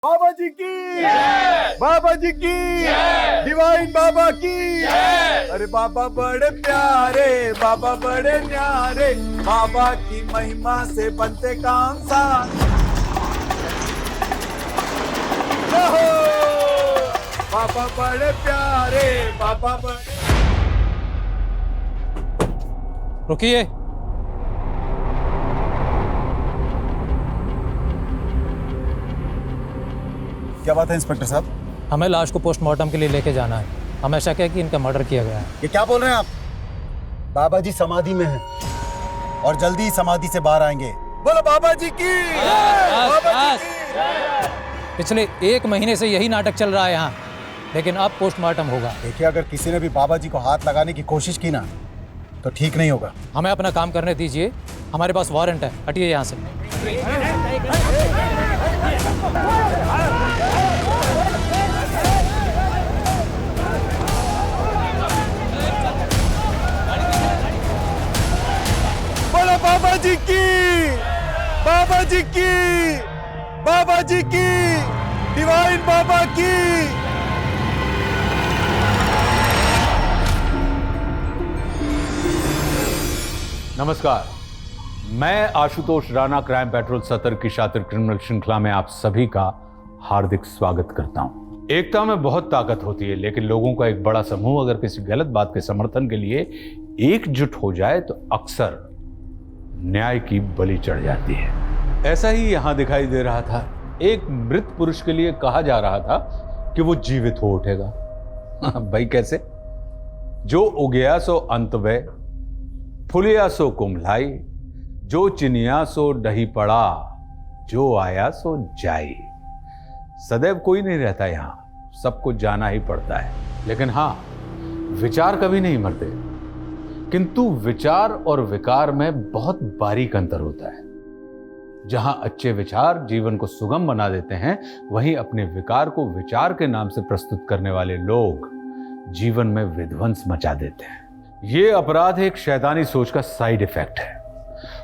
बाबा जी की बाबा जी की डिवाइन बाबा की। अरे बाबा बड़े प्यारे, बाबा बड़े न्यारे, बाबा की महिमा से बनते काम सान। बाबा बड़े प्यारे, बाबा बड़े। रुकिए। क्या बात है इंस्पेक्टर साहब? हमें लाश को पोस्टमार्टम के लिए लेके जाना है। हमें शक है कि इनका मर्डर किया गया है। ये क्या बोल रहे हैं आप? बाबा जी समाधि में हैं और जल्दी ही समाधि से बाहर आएंगे। बोलो बाबा जी की। बाबा जी की। पिछले 1 महीने से यही नाटक चल रहा है यहाँ, लेकिन अब पोस्टमार्टम होगा। देखिए, अगर किसी ने भी बाबा जी को हाथ लगाने की कोशिश की ना तो ठीक नहीं होगा। हमें अपना काम करने दीजिए, हमारे पास वारंट है। हटिए यहाँ से। बोलो बाबा जी की, बाबा जी की, बाबा जी की, डिवाइन बाबा की। नमस्कार, मैं आशुतोष राणा क्राइम पेट्रोल सतर्क की शातिर क्रिमिनल श्रृंखला में आप सभी का हार्दिक स्वागत करता हूं। एकता में बहुत ताकत होती है, लेकिन लोगों का एक बड़ा समूह अगर किसी गलत बात के समर्थन के लिए एकजुट हो जाए तो अक्सर न्याय की बलि चढ़ जाती है। ऐसा ही यहां दिखाई दे रहा था। एक मृत पुरुष के लिए कहा जा रहा था कि वो जीवित हो उठेगा। भाई कैसे? जो उगया सो अंत वे, फुलिया सो कुम्भलाई, जो चिनिया सो डही पड़ा, जो आया सो जाई। सदैव कोई नहीं रहता यहां, सबको जाना ही पड़ता है। लेकिन हां, विचार कभी नहीं मरते। किंतु विचार और विकार में बहुत बारीक अंतर होता है। जहां अच्छे विचार जीवन को सुगम बना देते हैं, वहीं अपने विकार को विचार के नाम से प्रस्तुत करने वाले लोग जीवन में विध्वंस मचा देते हैं। ये अपराध एक शैतानी सोच का साइड इफेक्ट है,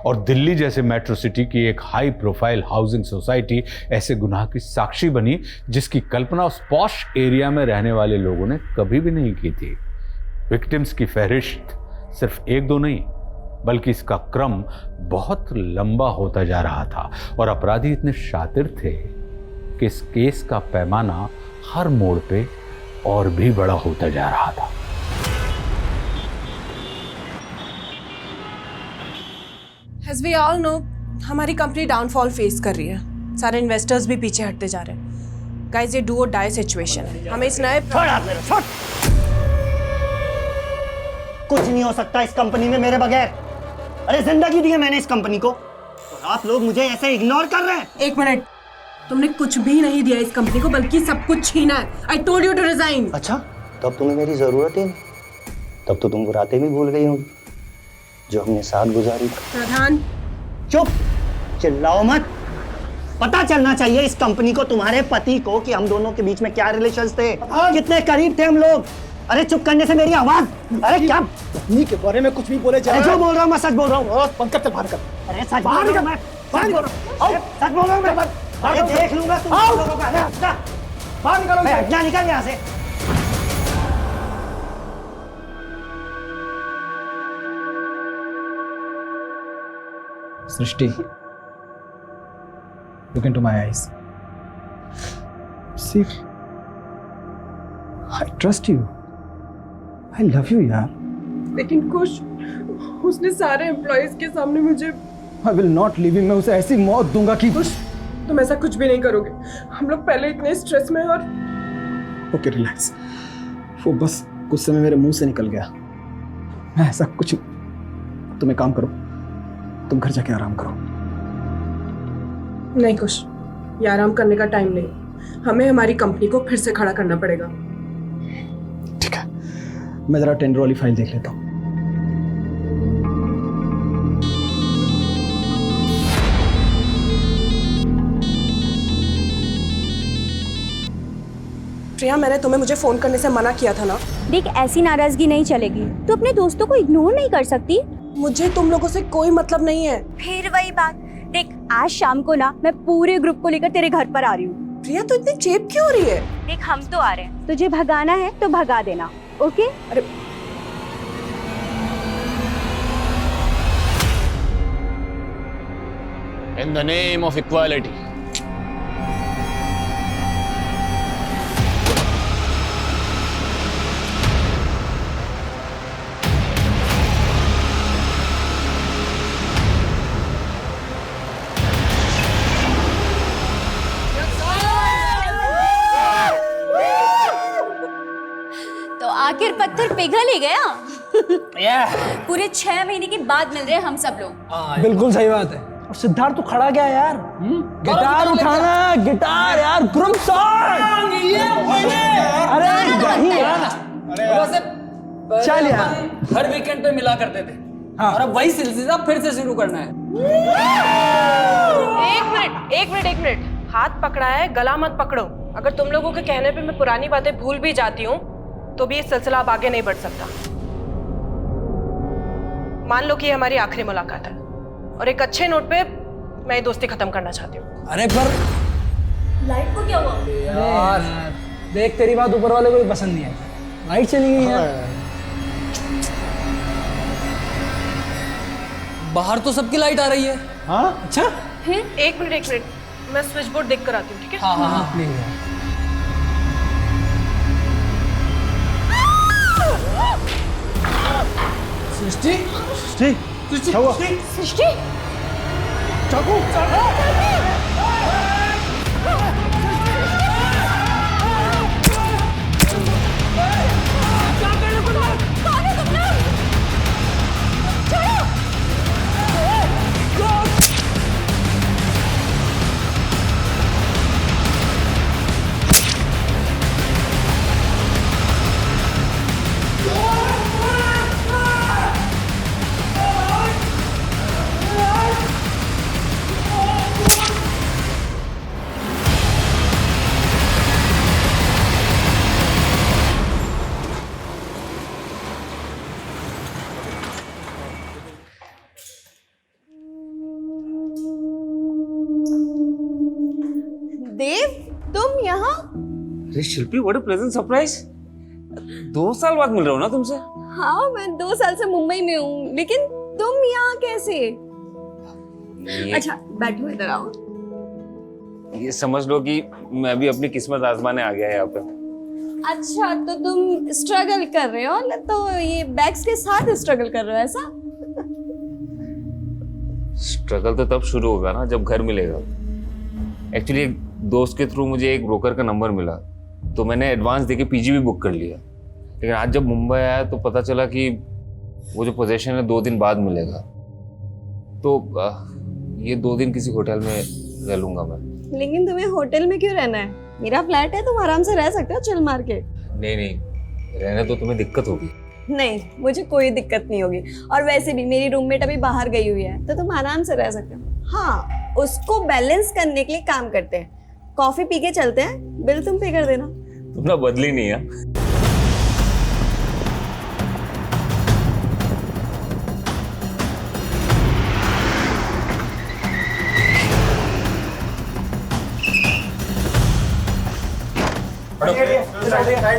और दिल्ली जैसे मेट्रो सिटी की एक हाई प्रोफाइल हाउसिंग सोसाइटी ऐसे गुनाह की साक्षी बनी जिसकी कल्पना उस पॉश एरिया में रहने वाले लोगों ने कभी भी नहीं की थी। विक्टिम्स की फहरिस्त सिर्फ 1-2 नहीं, बल्कि इसका क्रम बहुत लंबा होता जा रहा था, और अपराधी इतने शातिर थे कि इस केस का पैमाना हर मोड़ पे और भी बड़ा होता जा रहा था। As we all know, हमारी कंपनी डाउनफॉल फेस कर रही है। सारे इन्वेस्टर्स भी पीछे हटते जा रहे हैं। गाइस, ये डू और डाई सिचुएशन है। हमें इस नए कुछ नहीं हो सकता इस कंपनी में मेरे बगैर। अरे जिंदगी दी है मैंने इस कंपनी को, और आप लोग मुझे ऐसे इग्नोर कर रहे हैं। 1 मिनट, तुमने कुछ भी नहीं दिया इस कंपनी को, बल्कि सब कुछ छीना है। I told you to resign। अच्छा, तब तुम्हें मेरी जरूरत ही नहीं। तब तो तुम वो रातें भी भूल गई होंगी जो हमने साथ गुजारी। प्रधान, चुप, चिल्लाओ मत। पता चलना चाहिए इस कंपनी को, तुम्हारे पति को, कि हम दोनों के बीच में क्या रिलेशंस थे, कितने करीब थे हम लोग। अरे चुप करने से मेरी आवाज। अरे क्या पत्नी के बारे में कुछ भी बोले जा रहे जो बोल रहा हूँ मैं सच बोल रहा हूँ। पंकज चल बाहर कर। अरे सच बोल रहा हूँ मैं, सच बोल रहा हूँ, सच बोल रहा हूँ मैं। अरे देख लूंगा तुम लोगों का। बाहर निकलो। हटना, निकल यहाँ से। सृष्टि, look into my eyes. See, I trust you. I love you, यार। लेकिन कुछ, उसने सारे एम्प्लॉइज के सामने मुझे। I will not leave him। मैं उसे ऐसी मौत दूंगा कि कुछ, तुम ऐसा कुछ भी नहीं करोगे। हम लोग पहले इतने स्ट्रेस में। और ओके रिलैक्स। वो बस गुस्से में मेरे मुंह से निकल गया। मैं ऐसा कुछ। तुम एक काम करो, तुम घर जाके आराम करो। नहीं कुछ, ये आराम करने का टाइम नहीं। हमें हमारी कंपनी को फिर से खड़ा करना पड़ेगा। ठीक है, मैं जरा टेंडर वाली फाइल देख लेता हूँ। प्रिया, मैंने तुम्हें मुझे फोन करने से मना किया था ना। देख, ऐसी नाराजगी नहीं चलेगी। तू अपने दोस्तों को इग्नोर नहीं कर सकती। मुझे तुम लोगों से कोई मतलब नहीं है। फिर वही बात। देख, आज शाम को ना मैं पूरे ग्रुप को लेकर तेरे घर पर आ रही हूँ। प्रिया तो इतनी चेप क्यों हो रही है? देख हम तो आ रहे हैं, तुझे भगाना है तो भगा देना, ओके? अरे In the name of equality. तो आखिर पत्थर पिघल ही गया। पूरे 6 महीने के बाद मिल रहे हैं हम सब लोग। बिल्कुल सही बात है। और सिद्धार्थ तो खड़ा क्या यार? गिटार उठाना, गिटार यार, ग्रुप सॉन्ग। अरे नहीं यार, चल यार। हर वीकेंड पे मिला करते थे और अब वही सिलसिला फिर से शुरू करना है। एक मिनट, हाथ पकड़ा है, गला मत पकड़ो। अगर तुम लोगों के कहने पे मैं पुरानी बातें भूल भी जाती हूँ तो भी ये सिलसिला अब आगे नहीं बढ़ सकता। मान लो कि ये हमारी आखिरी मुलाकात है और एक अच्छे नोट पे मैं ये दोस्ती खत्म करना चाहती हूँ। अरे पर लाइट को क्या हुआ? यार देख, तेरी बात ऊपर वाले को भी पसंद नहीं आई, लाइट चली गई यार। बाहर तो सबकी लाइट आ रही है। हाँ अच्छा, एक मिनट, मैं स्विच बोर्ड देख कर आती हूँ, ठीक है? हाँ प्लीज यार। सृष्टि, सृष्टि चाकू। देव, तुम यहाँ? अरे शिल्पी, व्हाट अ प्लेजेंट सरप्राइज। 2 साल बाद मिल रहा हूँ ना तुमसे। हाँ, मैं 2 साल से मुंबई में हूँ, लेकिन तुम यहाँ कैसे? अच्छा बैठो, इधर आओ। ये समझ लो कि मैं भी अपनी किस्मत आजमाने आ गया यहाँ पे। अच्छा, तो तुम स्ट्रगल कर रहे हो ना? तो ये बैग्स के साथ स्ट्रगल कर रहे हो ऐसा? स्ट्रगल तो तब शुरू होगा ना जब घर मिलेगा। एक्चुअली एक दोस्त के थ्रू मुझे एक ब्रोकर का नंबर मिला, तो मैंने एडवांस देके पीजी भी बुक कर लिया। लेकिन आज जब मुंबई आया तो पता चला कि वो जो पोजीशन है 2 दिन बाद मिलेगा। तो ये 2 दिन किसी होटल में रह लूंगा मैं। लेकिन तुम्हें होटल में क्यों रहना है? मेरा फ्लैट है, तुम आराम से रह सकते हो चिल मार के। नहीं, रहने तो तुम्हें दिक्कत होगी। नहीं, मुझे कोई दिक्कत नहीं होगी। और वैसे भी मेरी रूममेट अभी बाहर गई हुई है, तो तुम आराम से रह सकते हो। हाँ, उसको बैलेंस करने के लिए काम करते हैं। कॉफी पी के चलते हैं, बिल तुम पे कर देना। तुम ना बदली नहीं है।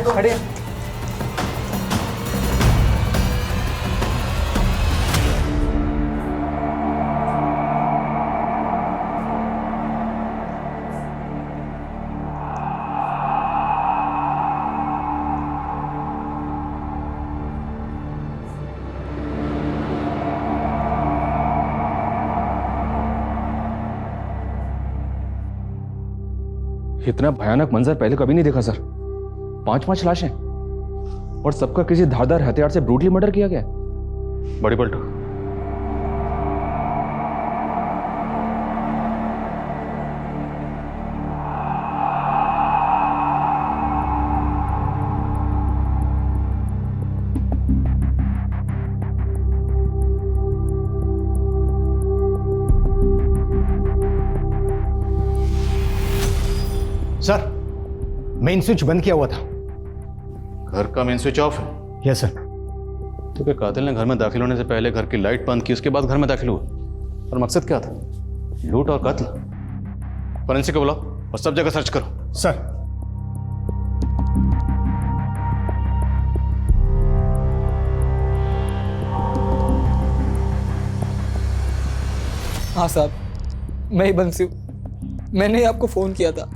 खड़े। इतना भयानक मंजर पहले कभी नहीं देखा सर। 5 लाशें और सबका किसी धारदार हथियार से ब्रूटली मर्डर किया गया। बड़ी पलटू, सर, मेन स्विच बंद किया हुआ था। घर का मेन स्विच ऑफ है? Yes sir. तो क्या कातिल ने घर में दाखिल होने से पहले घर की लाइट बंद की, उसके बाद घर में दाखिल हुआ? और मकसद क्या था? लूट और कत्ल। फोरेंसिक को बुलाओ और सब जगह सर्च करो। सर। हाँ साहब, मैं ही बंसी हूँ। मैंने ही आपको फ़ोन किया था।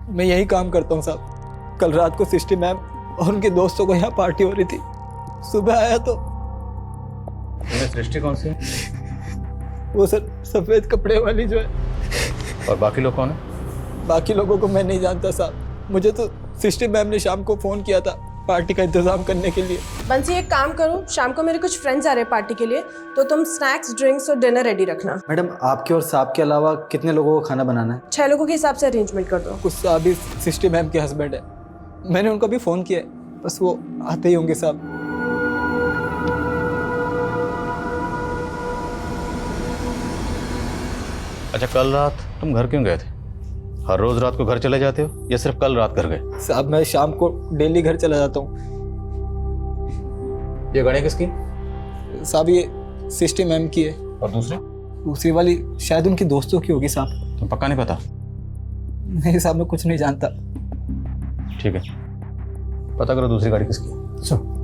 मैं यही काम करता हूँ साहब। कल रात को सिस्टी मैम और उनके दोस्तों को यहाँ पार्टी हो रही थी। सुबह आया तो सृष्टि कौन सी है? वो सर सफ़ेद कपड़े वाली जो है। और बाकी लोग कौन है? बाकी लोगों को मैं नहीं जानता साहब। मुझे तो सिस्टी मैम ने शाम को फ़ोन किया था पार्टी का इंतज़ाम करने के लिए। बंसी एक काम करो, शाम को मेरे कुछ फ्रेंड्स आ रहे हैं पार्टी के लिए, तो तुम स्नैक्स, ड्रिंक्स और डिनर रेडी रखना। मैडम, आपके और साहब के अलावा कितने लोगों को खाना बनाना है? 6 लोगों के हिसाब से अरेंजमेंट कर दो। कुछ साहब ही सिस्टी मैम के हस्बैंड है। मैंने उनको भी फ़ोन किया है, बस वो आते ही होंगे साहब। अच्छा, कल रात तुम घर क्यों गए थे? हर रोज रात को घर चले जाते हो या सिर्फ कल रात घर गए? साहब मैं शाम को डेली घर चला जाता हूँ। ये गाड़ी किसकी? साहब ये सिस्टी मैम की है। और दूसरी वाली शायद उनकी दोस्तों की होगी साहब। तुम पक्का नहीं पता? नहीं साहब, मैं कुछ नहीं जानता। ठीक है, पता करो दूसरी गाड़ी किसकी है। सर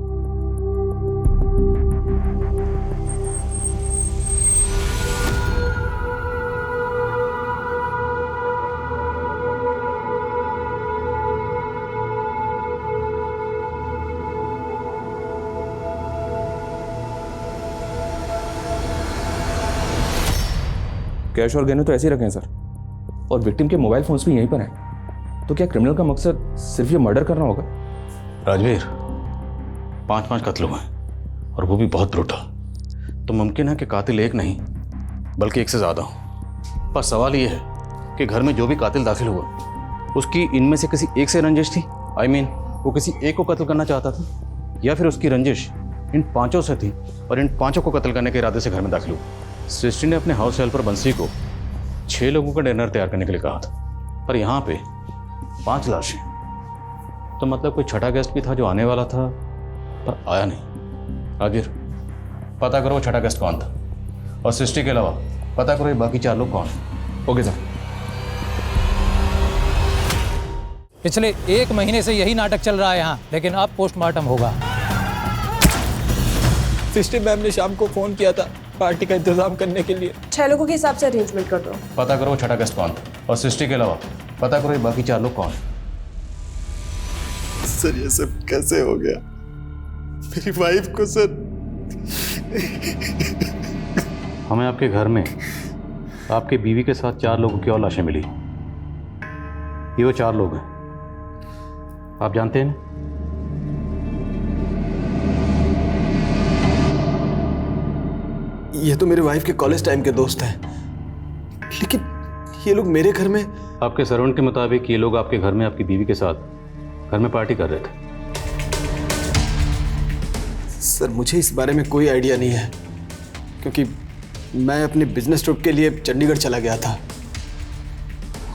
कैश और गहने तो ऐसे ही रखे हैं सर, और विक्टिम के मोबाइल फोन्स भी यहीं पर हैं। तो क्या क्रिमिनल का मकसद सिर्फ ये मर्डर करना होगा? राजवीर, 5 कत्ल हुए हैं और वो भी बहुत ब्रूटल। तो मुमकिन है कि कातिल एक नहीं बल्कि एक से ज़्यादा हो। पर सवाल ये है कि घर में जो भी कातिल दाखिल हुआ उसकी इनमें से किसी एक से रंजिश थी। I mean, वो किसी एक को कत्ल करना चाहता था, या फिर उसकी रंजिश इन 5 से थी और इन 5 को कत्ल करने के इरादे से घर में दाखिल हुआ। सृष्टि ने अपने हाउस हेल्पर बंसी को 6 लोगों का डिनर तैयार करने के लिए कहा था, पर यहाँ पे 5 लाशें। तो मतलब कोई छठा गेस्ट भी था जो आने वाला था पर आया नहीं। राजवीर, पता करो वो छठा गेस्ट कौन था, और सृष्टि के अलावा पता करो ये बाकी 4 लोग कौन हैं। Okay sir. पिछले 1 महीने से यही नाटक चल रहा है यहाँ, लेकिन अब पोस्टमार्टम होगा। सिस्टी मैम ने शाम को फ़ोन किया था पार्टी का इंतज़ाम करने के लिए। 6 लोगों के हिसाब से अरेंजमेंट कर दो। पता करो वो छठा गेस्ट कौन था, और सृष्टि के अलावा पता करो ये बाकी 4 लोग कौन हैं। सर ये सब कैसे हो गया? मेरी वाइफ को सर। हमें आपके घर में आपके बीवी के साथ 4 लोगों की और लाशें मिली। ये वो 4 लोग हैं, आप जानते हैं ना? ये तो मेरे वाइफ के कॉलेज टाइम के दोस्त हैं, लेकिन ये लोग मेरे घर में। आपके सर्वेंट के मुताबिक ये लोग आपके घर में आपकी बीवी के साथ घर में पार्टी कर रहे थे। सर मुझे इस बारे में कोई आइडिया नहीं है, क्योंकि मैं अपने बिजनेस ट्रिप के लिए चंडीगढ़ चला गया था,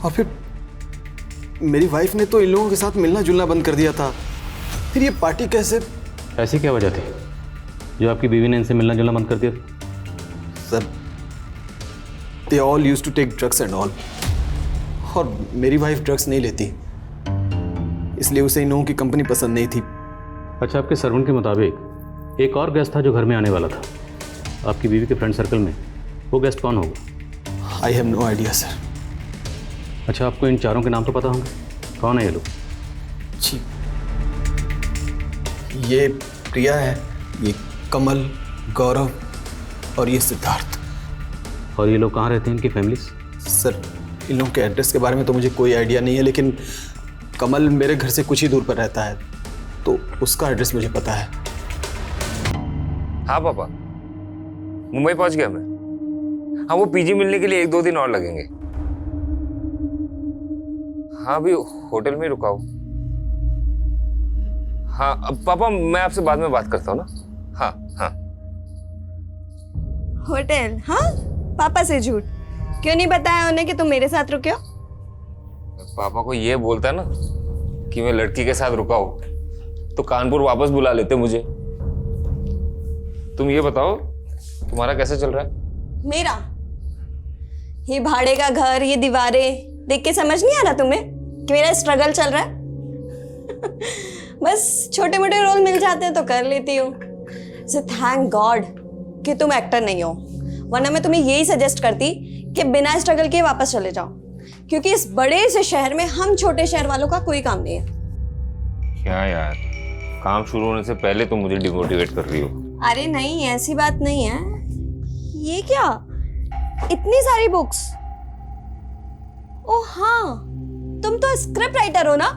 और फिर मेरी वाइफ ने तो इन लोगों के साथ मिलना जुलना बंद कर दिया था। फिर ये पार्टी कैसे? ऐसी क्या वजह थी जो आपकी बीवी ने इनसे मिलना जुलना बंद कर दिया? Sir they all used to take drugs and all, और मेरी वाइफ ड्रग्स नहीं लेती, इसलिए उसे इन लोगों की कंपनी पसंद नहीं थी। अच्छा, आपके सर्वेंट के मुताबिक एक और गेस्ट था जो घर में आने वाला था आपकी बीवी के फ्रेंड सर्कल में। वो गेस्ट कौन होगा? I have no idea sir. अच्छा, आपको इन 4 के नाम तो पता होंगे, कौन है ये लोग? जी, ये प्रिया है, ये कमल, गौरव और ये सिद्धार्थ। और ये लोग कहाँ रहते हैं, इनकी फैमिलीज? सर इन लोगों के एड्रेस के बारे में तो मुझे कोई आइडिया नहीं है, लेकिन कमल मेरे घर से कुछ ही दूर पर रहता है, तो उसका एड्रेस मुझे पता है। हाँ पापा, मुंबई पहुंच गया मैं। हाँ, वो पीजी मिलने के लिए 1-2 दिन और लगेंगे। हाँ, अभी होटल में रुका हूँ। हाँ अब पापा, मैं आपसे बाद में बात करता हूँ ना। हाँ हाँ। होटल? हाँ, पापा से झूठ क्यों नहीं बताया उन्हें कि तुम मेरे साथ रुके हो? पापा को ये बोलता ना कि मैं लड़की के साथ रुका हूँ तो कानपुर वापस बुला लेते मुझे। तुम ये बताओ, तुम्हारा कैसे चल रहा है? मेरा? ये भाड़े का घर, ये दीवारें देख के समझ नहीं आ रहा तुम्हें कि मेरा स्ट्रगल चल रहा है। बस छोटे मोटे रोल मिल जाते हैं तो कर लेती हूँ। सो थैंक गॉड कि तुम एक्टर नहीं हो, वरना मैं तुम्हें यही सजेस्ट करती कि बिना स्ट्रगल किए वापस चले जाओ, क्योंकि इस बड़े से शहर में हम छोटे शहर वालों का कोई काम नहीं है। क्या यार, काम शुरू होने से पहले तो मुझे डिमोटिवेट कर रही हो। अरे नहीं, ऐसी बात नहीं है। ये क्या, इतनी सारी बुक्स? ओ हाँ, तुम तो स्क्रिप्ट राइटर हो ना,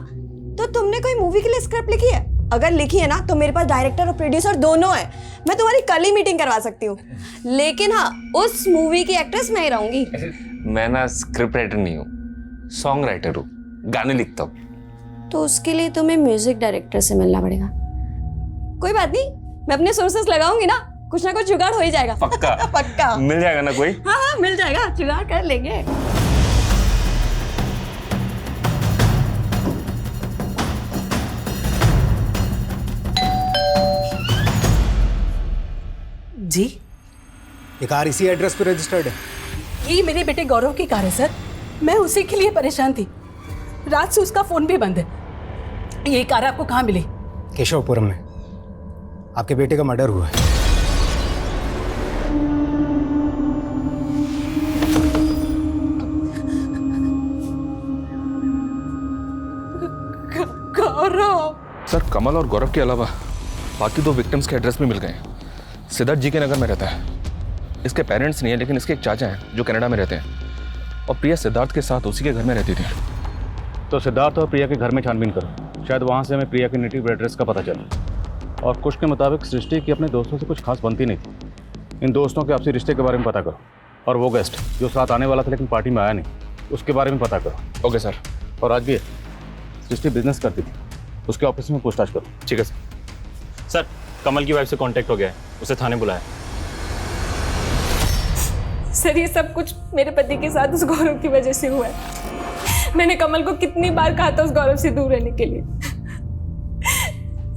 तो तुमने कोई मूवी के लिए स्क्रिप्ट लिखी है? अगर लिखी है ना तो मेरे पास डायरेक्टर और प्रोड्यूसर दोनों है, मैं तुम्हारी कल ही मीटिंग करवा सकती हूँ। लेकिन हाँ, उस मूवी की एक्ट्रेस मैं ही रहूंगी। मैं ना स्क्रिप्ट राइटर नहीं हूँ, सॉन्ग राइटर हूँ, गाने लिखता हूँ। तो उसके लिए तुम्हें म्यूजिक डायरेक्टर से मिलना पड़ेगा। कोई बात नहीं, मैं अपने सोर्सेस लगाऊंगी ना कुछ जुगाड़ हो ही जाएगा। पक्का? पक्का मिल जाएगा ना कोई? हाँ मिल जाएगा, जुगाड़ कर लेंगे। जी, ये कार इसी एड्रेस पे रजिस्टर्ड है? ये मेरे बेटे गौरव की कार है सर। मैं उसी के लिए परेशान थी, रात से उसका फोन भी बंद है। ये कार आपको कहाँ मिली? केशवपुरम में आपके बेटे का मर्डर हुआ है। गौरव? सर, कमल और गौरव के अलावा बाकी 2 विक्टिम्स के एड्रेस भी मिल गए हैं। सिद्धार्थ जी के नगर में रहता है, इसके पेरेंट्स नहीं है लेकिन इसके एक चाचा हैं जो कनाडा में रहते हैं, और प्रिया सिद्धार्थ के साथ उसी के घर में रहती थी। तो सिद्धार्थ और प्रिया के घर में छानबीन करो, शायद वहाँ से हमें प्रिया के नेटिव एड्रेस का पता चले। और कुछ के मुताबिक सृष्टि की अपने दोस्तों से कुछ खास बनती नहीं थी। इन दोस्तों के आपसी रिश्ते के बारे में पता करो, और वो गेस्ट जो साथ आने वाला था लेकिन पार्टी में आया नहीं, उसके बारे में पता करो। Okay sir. और आज भी सृष्टि बिजनेस करती थी, उसके ऑफिस में पूछताछ करो। ठीक है सर। सर, कमल की वाइफ से कांटेक्ट हो गया है, उसे थाने बुलाया। सर ये सब कुछ मेरे पति के साथ उस गौरव की वजह से हुआ है। मैंने कमल को कितनी बार कहा था उस गौरव से दूर रहने के लिए।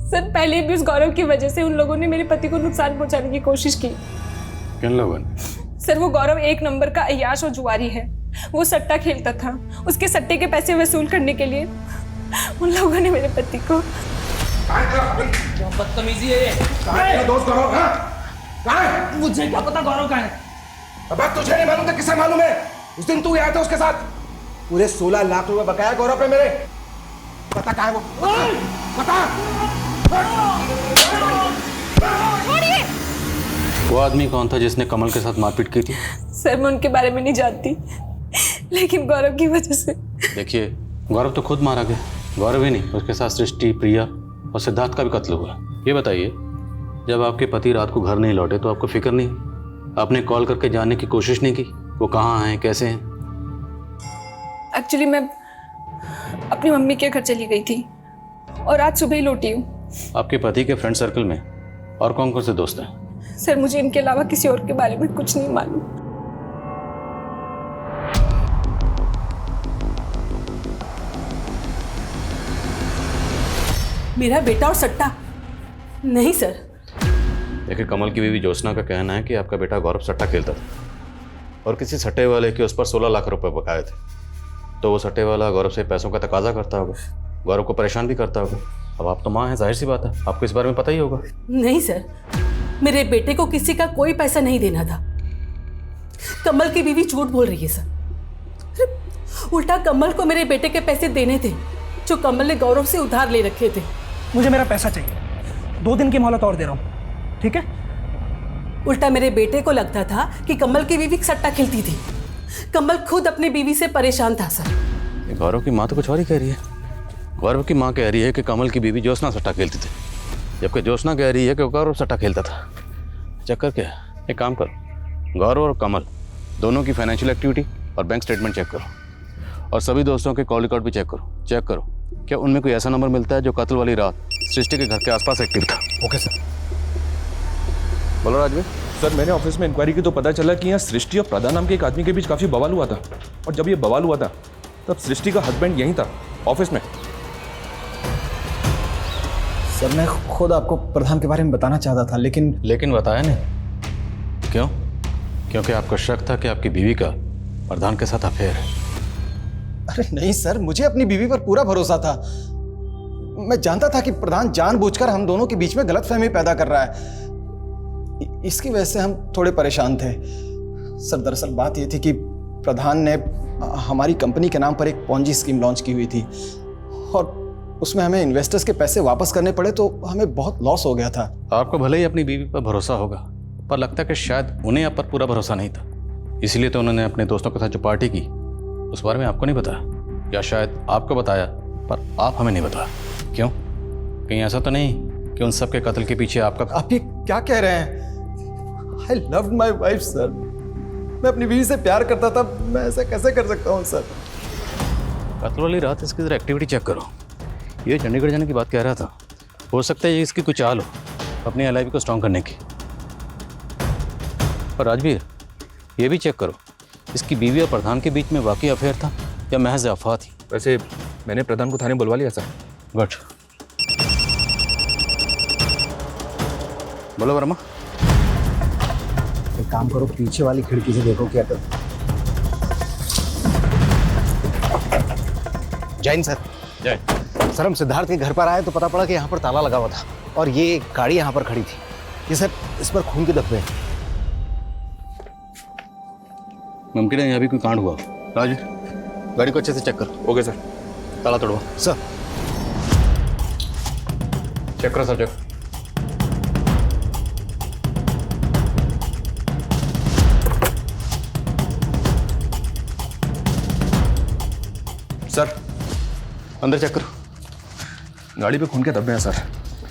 सर पहले भी उस गौरव की वजह से उन लोगों ने मेरे पति को नुकसान पहुंचाने की कोशिश की। किन लोगों ने? सर वो गौरव एक नंबर का अय्याश और जुआरी है। वो सट्टा खेलता था, उसके सट्टे के पैसे वसूल करने के लिए उन लोगों ने मेरे पति को। बदतमीजी है ये। दोस्त गौरव कहाँ है? मुझे क्या पता गौरव कहाँ है? अब तुझे नहीं मालूम था, किसे मालूम है? उस दिन तू आया था उसके साथ, पूरे 16 लाख रुपए बकाया गौरव पे मेरे। पता कहाँ है वो? पता? वो आदमी कौन था जिसने कमल के साथ मारपीट की थी? सर मैं उनके बारे में नहीं जानती, लेकिन गौरव की वजह से। देखिए, गौरव तो खुद मारा गया। गौरव ही नहीं, उसके साथ सृष्टि, प्रिया और सिद्धार्थ का भी कत्ल हुआ। ये बताइए, जब आपके पति रात को घर नहीं लौटे तो आपको फिक्र नहीं? आपने कॉल करके जानने की कोशिश नहीं की वो कहाँ हैं, कैसे हैं? एक्चुअली मैं अपनी मम्मी के घर चली गई थी और आज सुबह ही लौटी हूँ। आपके पति के फ्रेंड सर्कल में और कौन कौन से दोस्त हैं? सर मुझे इनके अलावा किसी और के बारे में कुछ नहीं मालूम। मेरा बेटा और सट्टा? नहीं सर। देखिए, कमल की बीवी ज्योत्सना का कहना है कि आपका बेटा गौरव सट्टा खेलता था और किसी सट्टे वाले के उस पर 16 लाख रुपए बकाए थे। तो वो सट्टे वाला गौरव से पैसों का तकाजा करता होगा, गौरव को परेशान भी करता होगा। अब आप तो माँ हैं, जाहिर सी बात है आपको इस बारे में पता ही होगा। नहीं सर, मेरे बेटे को किसी का कोई पैसा नहीं देना था। कमल की बीवी झूठ बोल रही है सर। उल्टा कमल को मेरे बेटे के पैसे देने थे जो कमल ने गौरव से उधार ले रखे थे। मुझे मेरा पैसा चाहिए, 2 दिन की मोहलत और दे रहा हूँ, ठीक है? उल्टा मेरे बेटे को लगता था कि कमल की बीवी सट्टा खेलती थी। कमल खुद अपनी बीवी से परेशान था सर। गौरव की माँ तो कुछ और ही कह रही है। गौरव की माँ कह रही है कि कमल की बीवी ज्योत्सना सट्टा खेलती थी, जबकि ज्योत्सना कह रही है कि गौरव सट्टा खेलता था। चक्कर क्या है? एक काम करो, गौरव और कमल दोनों की फाइनेंशियल एक्टिविटी और बैंक स्टेटमेंट चेक करो, और सभी दोस्तों के कॉल रिकॉर्ड भी चेक करो। क्या उनमें कोई ऐसा नंबर मिलता है जो कत्ल वाली रात सृष्टि के घर के आसपास एक्टिव था? Okay sir. बोलो राजवीर। सर, मैंने ऑफिस में इंक्वायरी की तो पता चला कि यहाँ सृष्टि और प्रदा नाम के एक आदमी के बीच काफ़ी बवाल हुआ था, और जब ये बवाल हुआ था तब सृष्टि का हस्बैंड यहीं था ऑफिस में। सर मैं खुद आपको प्रधान के बारे में बताना चाहता था, लेकिन बताया नहीं। क्यों? क्योंकि आपको शक था कि आपकी बीवी का प्रधान के साथ अफेयर है। अरे नहीं सर, मुझे अपनी बीवी पर पूरा भरोसा था। मैं जानता था कि प्रधान जानबूझकर हम दोनों के बीच में गलतफहमी पैदा कर रहा है। इसकी वजह से हम थोड़े परेशान थे। सर दरअसल बात यह थी कि प्रधान ने हमारी कंपनी के नाम पर एक पॉन्जी स्कीम लॉन्च की हुई थी और उसमें हमें इन्वेस्टर्स के पैसे वापस करने पड़े तो हमें बहुत लॉस हो गया था। आपको भले ही अपनी बीवी पर भरोसा होगा, पर लगता है कि शायद उन्हें आप पर पूरा भरोसा नहीं था, इसलिए तो उन्होंने अपने दोस्तों के साथ जो पार्टी की उस बारे में आपको नहीं बताया, या शायद आपको बताया पर आप हमें नहीं बताया। क्यों? कहीं ऐसा तो नहीं कि उन सब के कत्ल के पीछे आपका? आप ये क्या कह रहे हैं? I loved my wife sir. मैं अपनी बीवी से प्यार करता था, मैं ऐसा कैसे कर सकता हूँ सर? कत्ल वाली रात इसकी जरा एक्टिविटी चेक करो। ये चंडीगढ़ जाने की बात कह रहा था, हो सकता है ये इसकी कुछ चाल हो अपनी एलआईबी को स्ट्रॉन्ग करने की। पर राजवीर ये भी चेक करो, इसकी बीवी और प्रधान के बीच में वाकई अफेयर था या महज अफवाह थी? वैसे मैंने प्रधान को थाने बुलवा लिया सर। गुड। बोलो वर्मा। एक काम करो, पीछे वाली खिड़की से देखो क्या कर। जैन सर। जय सर, हम सिद्धार्थ के घर पर आए तो पता पड़ा कि यहाँ पर ताला लगा हुआ था और ये गाड़ी यहाँ पर खड़ी थी। ये सर, इस पर खून के धब्बे हैं। मुमकिन है यहाँ भी कोई कांड हुआ। राज, गाड़ी को अच्छे से चेक करो। Okay sir. ताला तोड़वा। सर। चेक करो सर, चेक। सर अंदर चेक करो। गाड़ी पे खून के धब्बे हैं सर।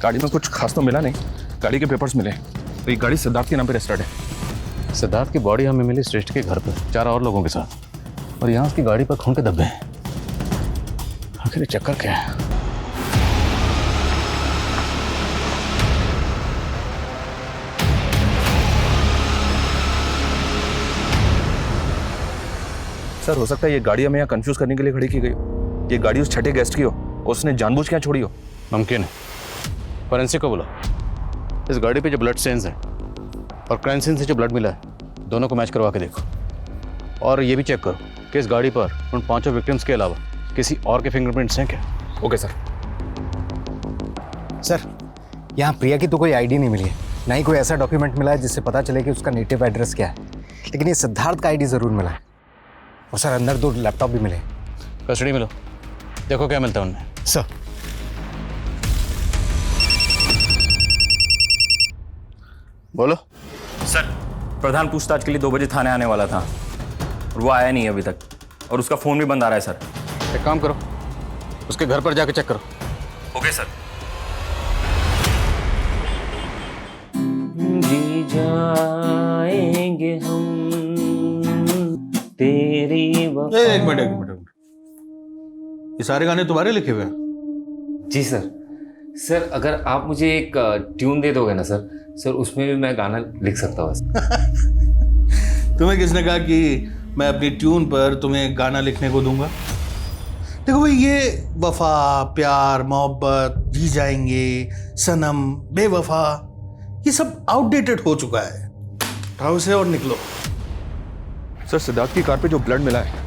गाड़ी में कुछ खास तो मिला नहीं, गाड़ी के पेपर्स मिले। तो ये गाड़ी सिद्धार्थ के नाम पे रजिस्टर्ड है। सिद्धार्थ की बॉडी हमें मिली श्रेष्ठ के घर पर 4 और लोगों के साथ, और यहाँ उसकी गाड़ी पर खून के धब्बे हैं। आखिर ये चक्कर क्या है? सर हो सकता है ये गाड़ी हमें यहाँ कंफ्यूज करने के लिए खड़ी की गई हो। ये गाड़ी उस छठे गेस्ट की हो और उसने जानबूझ के यहाँ छोड़ी हो। मुमकिन है। फॉरेंसिक को बुलाओ। इस गाड़ी पे जो ब्लड स्टेन्स हैं और क्राइम सीन से जो ब्लड मिला है, दोनों को मैच करवा के देखो। और ये भी चेक करो कि इस गाड़ी पर उन 5 विक्टिम्स के अलावा किसी और के फिंगरप्रिंट्स हैं क्या? Okay sir. सर, यहाँ प्रिया की तो कोई आईडी नहीं मिली है, ना ही कोई ऐसा डॉक्यूमेंट मिला है जिससे पता चले कि उसका नेटिव एड्रेस क्या है। लेकिन ये सिद्धार्थ का आईडी जरूर मिला है। और सर, अंदर 2 लैपटॉप भी मिले। कस्टडी में लो, देखो क्या मिलता है उनमें। सर। बोलो। सर, प्रधान पूछताछ के लिए 2 बजे थाने आने वाला था और वो आया नहीं अभी तक, और उसका फ़ोन भी बंद आ रहा है सर। एक काम करो, उसके घर पर जाके चेक करो। Okay sir. जी जाएंगे हम तेरी वफा। एक मिनट। ये सारे गाने तुम्हारे लिखे हुए हैं? जी सर। सर अगर आप मुझे एक ट्यून दे दोगे ना सर, उसमें भी मैं गाना लिख सकता हूँ। तुम्हें किसने कहा कि मैं अपनी ट्यून पर तुम्हें गाना लिखने को दूंगा? देखो भाई, ये वफा, प्यार, मोहब्बत, जी जाएंगे, सनम, बेवफा, ये सब आउटडेटेड हो चुका है। उठाओ से और निकलो। सर सिद्धार्थ की कार पे जो ब्लड मिला है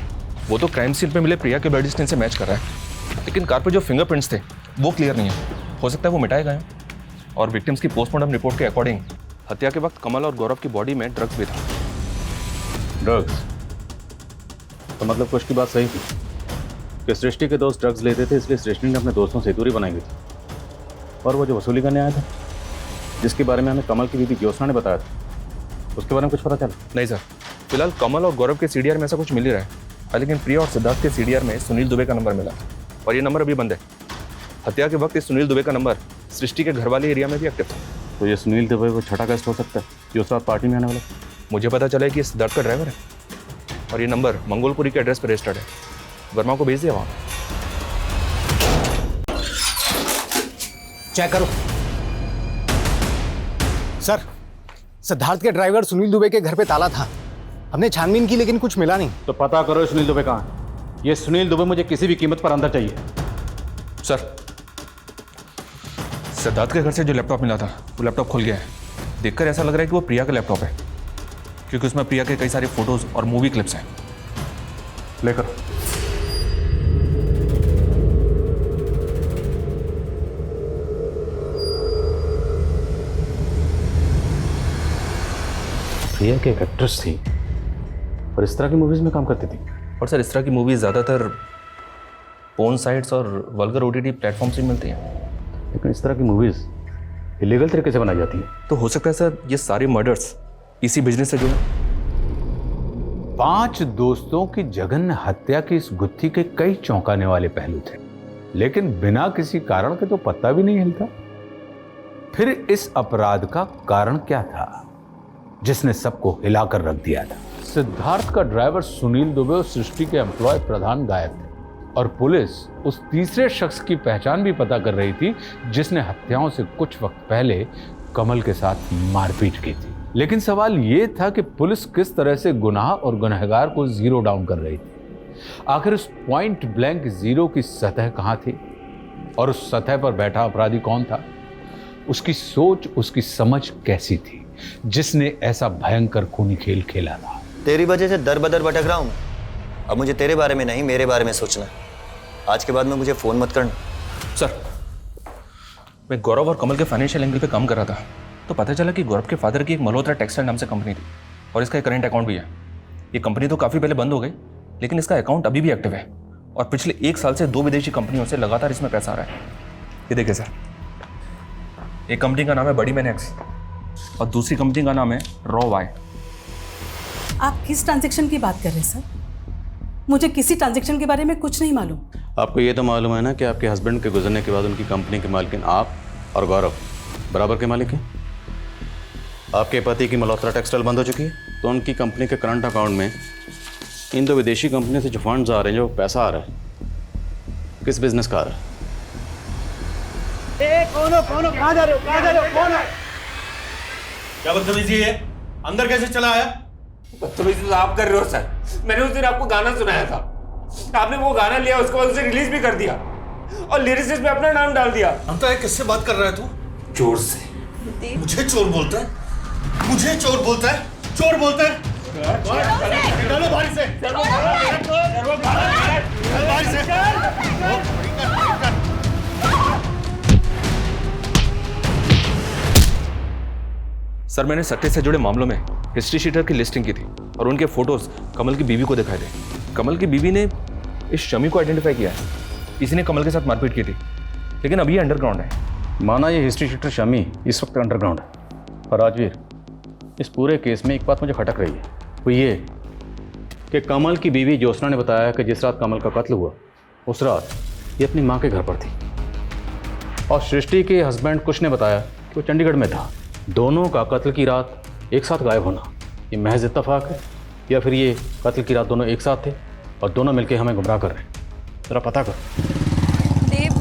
वो तो क्राइम सीन पे मिले प्रिया के ब्लड स्टेन से मैच कर रहा है, लेकिन कार पे जो फिंगरप्रिंट्स थे वो क्लियर नहीं है। हो सकता है वो मिटाए गए हैं। और विक्टिम्स की पोस्टमार्टम रिपोर्ट के अकॉर्डिंग हत्या के वक्त कमल और गौरव की बॉडी में ड्रग्स भी था। ड्रग्स? तो मतलब कुछ की बात सही थी कि सृष्टि के दोस्त ड्रग्स लेते थे, इसलिए सृष्टि ने अपने दोस्तों से दूरी बनाई हुई थी। और वो जो वसूली करने आया था, जिसके बारे में हमें कमल की बीवी ज्योत्सना ने बताया था, उसके बारे में कुछ पता चला? नहीं सर, फिलहाल कमल और गौरव के सीडीआर में ऐसा कुछ मिल ही रहा है, लेकिन प्रिया और सिद्धार्थ के सीडीआर में सुनील दुबे का नंबर मिला और ये नंबर अभी बंद है। हत्या के वक्त इस सुनील दुबे का नंबर सृष्टि के घर वाले एरिया में भी एक्टिव था। तो ये सुनील दुबे को छठा गेस्ट हो सकता है जो उस रात पार्टी में आने वाला? मुझे पता चला है कि ये सिद्धार्थ का ड्राइवर है और ये नंबर मंगोलपुरी के एड्रेस पर रजिस्टर्ड है। वर्मा को भेज दिया वहाँ। चेक करो। सर, सिद्धार्थ के ड्राइवर सुनील दुबे के घर पे ताला था। हमने छानबीन की लेकिन कुछ मिला नहीं। तो पता करो सुनील दुबे कहाँ है। ये सुनील दुबे मुझे किसी भी कीमत पर अंदर चाहिए। सर, सिद्धार्थ के घर से जो लैपटॉप मिला था वो लैपटॉप खुल गया है। देखकर ऐसा लग रहा है कि वो प्रिया का लैपटॉप है, क्योंकि उसमें प्रिया के कई सारे फोटोज और मूवी क्लिप्स हैं। लेकर प्रिया की एक एक्ट्रेस थी और इस तरह की मूवीज में काम करती थी। और सर इस तरह की मूवीज ज़्यादातर पोर्न साइट्स और वल्गर ओटीटी प्लेटफॉर्म से मिलती हैं। लेकिन इस तरह की मूवीज इलीगल तरीके से बनाई जाती है। तो हो सकता है सर ये सारे मर्डर्स इसी बिजनेस से जुड़े। 5 दोस्तों की जघन्य हत्या की इस गुत्थी के कई चौंकाने वाले पहलू थे, लेकिन बिना किसी कारण के तो पत्ता भी नहीं हिलता। फिर इस अपराध का कारण क्या था जिसने सबको हिलाकर रख दिया था? सिद्धार्थ का ड्राइवर सुनील दुबे और सृष्टि के एम्प्लॉय प्रधान गायब थे और पुलिस उस तीसरे शख्स की पहचान भी पता कर रही थी जिसने हत्याओं से कुछ वक्त पहले कमल के साथ मारपीट की थी। लेकिन सवाल यह था कि पुलिस किस तरह से गुनाह और गुनहगार को जीरो डाउन कर रही थी। आखिर उस पॉइंट ब्लैंक जीरो की सतह कहां थी और उस सतह पर बैठा अपराधी कौन था? उसकी सोच, उसकी समझ कैसी थी जिसने ऐसा भयंकर खूनी खेल खेला था? तेरी वजह से दर बदर भटक रहा हूं। अब मुझे तेरे बारे में नहीं, मेरे बारे में सोचना है। आज के बाद में मुझे फोन मत करना। सर मैं गौरव और कमल के फाइनेंशियल एंगल पे काम कर रहा था तो पता चला कि गौरव के फादर की एक मल्होत्रा टेक्सटाइल नाम से कंपनी थी और इसका एक करेंट अकाउंट भी है। ये कंपनी तो काफ़ी पहले बंद हो गई लेकिन इसका अकाउंट अभी भी एक्टिव है और पिछले 1 साल से 2 विदेशी कंपनियों से लगातार इसमें पैसा आ रहा है। ये देखिए सर, एक कंपनी का नाम है बड़ी मैनेक्स और दूसरी कंपनी का नाम है रॉ वाई। आप किस ट्रांजैक्शन की बात कर रहे हैं सर? मुझे किसी ट्रांजैक्शन के बारे में कुछ नहीं मालूम। आपको ये तो मालूम है ना कि आपके हस्बैंड के गुजरने के बाद उनकी कंपनी के मालिकिन आप और गौरव बराबर के मालिक हैं। आपके पति की मल्होत्रा टेक्सटाइल बंद हो चुकी है तो उनकी कंपनी के करंट अकाउंट में इन 2 विदेशी कंपनी से जो फंड्स आ रहे हैं, जो पैसा आ रहा है, किस बिजनेस का आ रहा है? कौन कहाँ जा रहे हो? कौन है? क्या बदतमीजी है? अंदर कैसे चला आया? बदतमीजी तो आप कर रहे हो सर। मैंने उस दिन आपको गाना सुनाया था, आपने वो गाना लिया, उसके बाद उसे रिलीज भी कर दिया और लिरिसिस्ट में अपना नाम डाल दिया। हम तो किससे बात कर रहा है तू? चोर से। मुझे चोर बोलता है? मुझे चोर बोलता है? चोर बोलता है? डालो बारी से। सर मैंने सट्टे से जुड़े मामलों में हिस्ट्री शीटर की लिस्टिंग की थी और उनके फोटोज कमल की बीवी को दिखाए थे। कमल की बीवी ने इस शमी को आइडेंटिफाई किया है, इसी ने कमल के साथ मारपीट की थी, लेकिन अभी ये अंडरग्राउंड है। माना ये हिस्ट्री शीटर शमी इस वक्त अंडरग्राउंड है, पर राजवीर इस पूरे केस में एक बात मुझे खटक रही है, वो ये कि कमल की बीवी ज्योत्सना ने बताया कि जिस रात कमल का कत्ल हुआ उस रात ये अपनी माँ के घर पर थी और सृष्टि के हस्बैंड कुश ने बताया कि वो चंडीगढ़ में था। दोनों का कत्ल की रात एक साथ गायब होना ये महज इत्तेफाक है या फिर ये कत्ल की रात दोनों एक साथ थे और दोनों मिलकर हमें गुमराह कर रहे हैं? जरा पता कर। देव,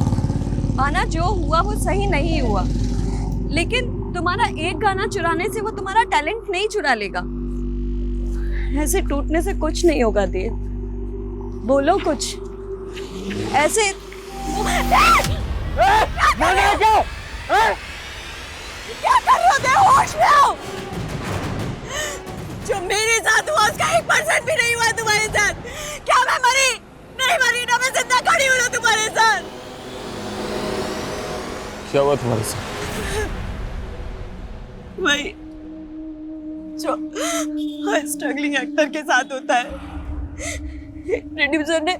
माना जो हुआ वो सही नहीं हुआ, लेकिन तुम्हारा एक गाना चुराने से वो तुम्हारा टैलेंट नहीं चुरा लेगा। ऐसे टूटने से कुछ नहीं होगा देव, बोलो कुछ ऐसे। क्या कर रहे हो देव? होश में आओ। जो मेरे साथ हुआ उसका 1% भी नहीं हुआ तुम्हारे साथ। क्या मैं मरी? नहीं मरी ना, मैं जिंदा खड़ी हूँ ना तुम्हारे साथ। क्या हुआ तुम्हारे साथ? वही जो हर स्ट्रगलिंग एक्टर के साथ होता है। प्रोड्यूसर ने